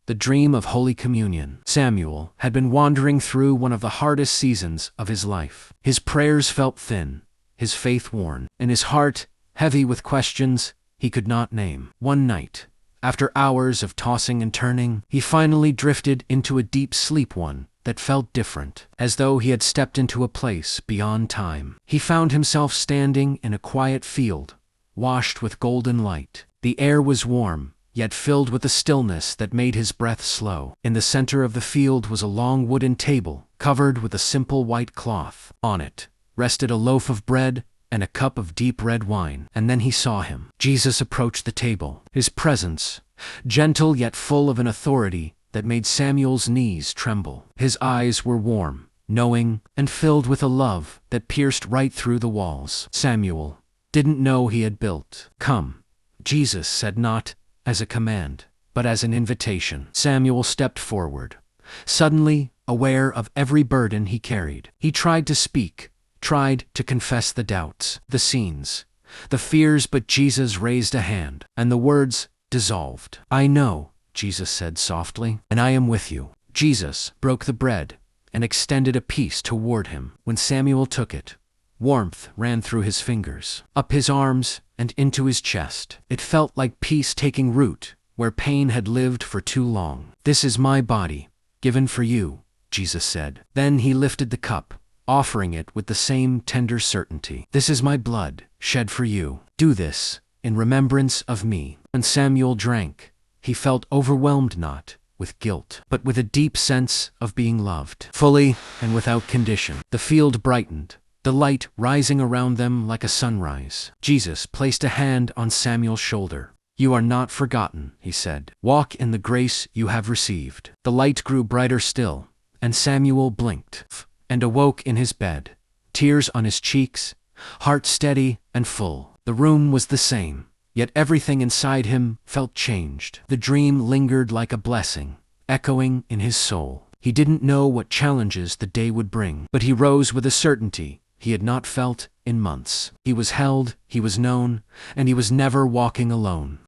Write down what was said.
the dream of Holy Communion. Samuel had been wandering through one of the hardest seasons of his life. His prayers felt thin, his faith worn, and his heart heavy with questions he could not name. One night, after hours of tossing and turning, he finally drifted into a deep sleep, one that felt different, as though he had stepped into a place beyond time. He found himself standing in a quiet field, washed with golden light. The air was warm, yet filled with a stillness that made his breath slow. In the center of the field was a long wooden table, covered with a simple white cloth. On it rested a loaf of bread and a cup of deep red wine. And then he saw him. Jesus approached the table, his presence, gentle yet full of an authority that made Samuel's knees tremble. His eyes were warm, knowing, and filled with a love that pierced right through the walls. Samuel didn't know he had built. "Come," Jesus said, not as a command, but as an invitation. Samuel stepped forward, suddenly aware of every burden he carried. He tried to speak, tried to confess the doubts, the scenes, the fears, but Jesus raised a hand, and the words dissolved. "I know," Jesus said softly, "and I am with you." Jesus broke the bread and extended a piece toward him. When Samuel took it, warmth ran through his fingers, up his arms and into his chest. It felt like peace taking root where pain had lived for too long. "This is my body, given for you," Jesus said. Then he lifted the cup, offering it with the same tender certainty. "This is my blood, shed for you. Do this in remembrance of me." When Samuel drank, he felt overwhelmed not with guilt, but with a deep sense of being loved, fully and without condition. The field brightened, the light rising around them like a sunrise. Jesus placed a hand on Samuel's shoulder. "You are not forgotten," he said. "Walk in the grace you have received." The light grew brighter still, and Samuel blinked and awoke in his bed, tears on his cheeks, heart steady and full. The room was the same, yet everything inside him felt changed. The dream lingered like a blessing, echoing in his soul. He didn't know what challenges the day would bring, but he rose with a certainty he had not felt in months. He was held, he was known, and he was never walking alone.